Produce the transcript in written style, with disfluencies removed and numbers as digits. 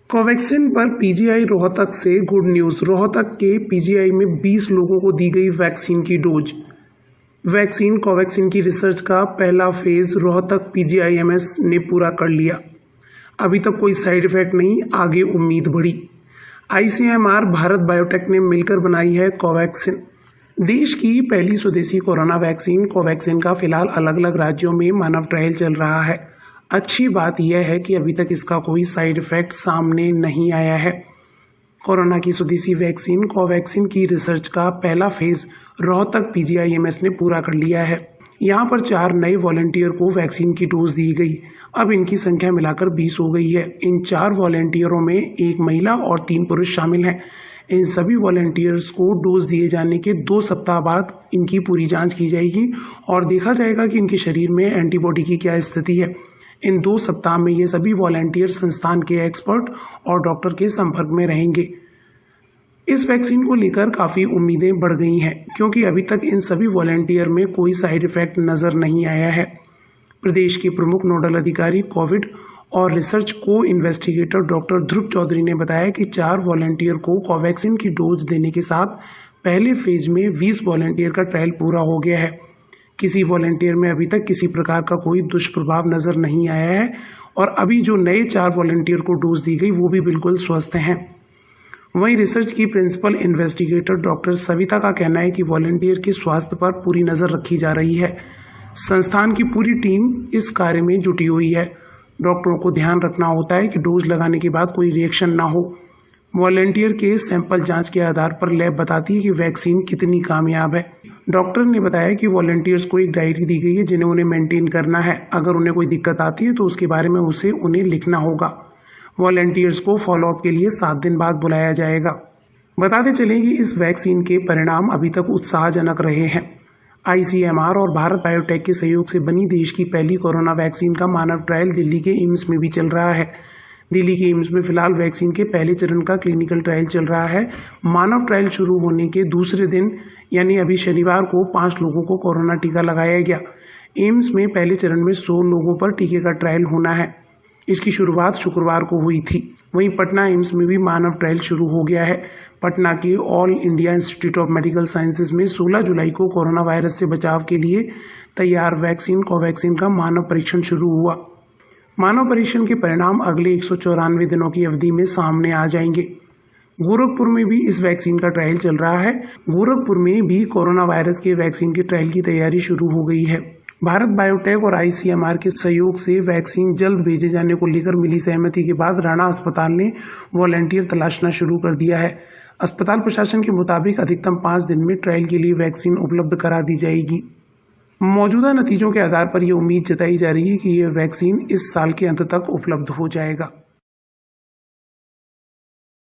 Covaxin पर PGI Rohtak से good news. Rohtak के पीजीआई में 20 लोगों को दी गई वैक्सीन की डोज। वैक्सीन कोवैक्सीन की रिसर्च का पहला फेज रोहतक पीजीआईएमएस ने पूरा कर लिया। अभी तक कोई साइड इफेक्ट नहीं, आगे उम्मीद बढ़ी। आईसीएमआर भारत बायोटेक ने मिलकर बनाई है कोवैक्सीन। देश की पहली स्वदेशी कोरोना वैक्सीन कोवैक्सीन का फिलहाल अलग अलग राज्यों में मानव ट्रायल चल रहा है। अच्छी बात यह है कि अभी तक इसका कोई साइड इफेक्ट सामने नहीं आया है। कोरोना की स्वदेशी वैक्सीन कोवैक्सीन की रिसर्च का पहला फेज रोहतक पीजीआईएमएस ने पूरा कर लिया है। यहाँ पर 4 नए वॉलंटियर को वैक्सीन की डोज दी गई। अब इनकी संख्या मिलाकर 20 हो गई है। इन 4 वॉलंटियरों में 1 महिला और 3 पुरुष शामिल हैं। इन सभी वॉलंटियर्स को डोज दिए जाने के 2 सप्ताह बाद इनकी पूरी जांच की जाएगी और देखा जाएगा कि इनके शरीर में एंटीबॉडी की क्या स्थिति है। इन 2 सप्ताह में ये सभी वॉलंटियर संस्थान के एक्सपर्ट और डॉक्टर के संपर्क में रहेंगे। इस वैक्सीन को लेकर काफ़ी उम्मीदें बढ़ गई हैं क्योंकि अभी तक इन सभी वॉलंटियर में कोई साइड इफेक्ट नज़र नहीं आया है। प्रदेश के प्रमुख नोडल अधिकारी कोविड और रिसर्च को इन्वेस्टिगेटर डॉक्टर ध्रुव चौधरी ने बताया कि 4 वॉलंटियर को कोवैक्सीन की डोज देने के साथ पहले फेज में 20 वॉलंटियर का ट्रायल पूरा हो गया है। किसी वॉलंटियर में अभी तक किसी प्रकार का कोई दुष्प्रभाव नज़र नहीं आया है और अभी जो नए 4 वॉलंटियर को डोज दी गई वो भी बिल्कुल स्वस्थ हैं। वहीं रिसर्च की प्रिंसिपल इन्वेस्टिगेटर डॉक्टर सविता का कहना है कि वॉलंटियर के स्वास्थ्य पर पूरी नज़र रखी जा रही है। संस्थान की पूरी टीम इस कार्य में जुटी हुई है। डॉक्टरों को ध्यान रखना होता है कि डोज लगाने के बाद कोई रिएक्शन ना हो। वॉलंटियर के सैंपल जांच के आधार पर लैब बताती है कि वैक्सीन कितनी कामयाब है। डॉक्टर ने बताया कि वॉलंटियर्स को एक डायरी दी गई है जिन्हें उन्हें मेंटेन करना है। अगर उन्हें कोई दिक्कत आती है तो उसके बारे में उन्हें लिखना होगा। वॉलंटियर्स को फॉलोअप के लिए 7 दिन बाद बुलाया जाएगा। बताते चलें कि इस वैक्सीन के परिणाम अभी तक उत्साहजनक रहे हैं। आईसीएमआर और भारत बायोटेक के सहयोग से बनी देश की पहली कोरोना वैक्सीन का मानव ट्रायल दिल्ली के एम्स में भी चल रहा है। दिल्ली के एम्स में फिलहाल वैक्सीन के पहले चरण का क्लिनिकल ट्रायल चल रहा है। मानव ट्रायल शुरू होने के दूसरे दिन यानी अभी शनिवार को 5 लोगों को कोरोना टीका लगाया गया। एम्स में पहले चरण में 100 लोगों पर टीके का ट्रायल होना है। इसकी शुरुआत शुक्रवार को हुई थी। वहीं पटना एम्स में भी मानव ट्रायल शुरू हो गया है। पटना के all India institute of medical sciences में 16 जुलाई को कोरोना वायरस से बचाव के लिए तैयार वैक्सीन कोवैक्सीन का मानव परीक्षण शुरू हुआ। मानव परीक्षण के परिणाम अगले 194 दिनों की अवधि में सामने आ जाएंगे। गोरखपुर में भी इस वैक्सीन का ट्रायल चल रहा है। गोरखपुर में भी कोरोना वायरस के वैक्सीन के ट्रायल की तैयारी शुरू हो गई है। भारत बायोटेक और आईसीएमआर के सहयोग से वैक्सीन जल्द भेजे जाने को लेकर मिली सहमति के बाद राणा अस्पताल ने वॉलंटियर तलाशना शुरू कर दिया है। अस्पताल प्रशासन के मुताबिक अधिकतम 5 दिन में ट्रायल के लिए वैक्सीन उपलब्ध करा दी जाएगी। मौजूदा नतीजों के आधार पर यह उम्मीद जताई जा रही है कि यह वैक्सीन इस साल के अंत तक उपलब्ध हो जाएगा।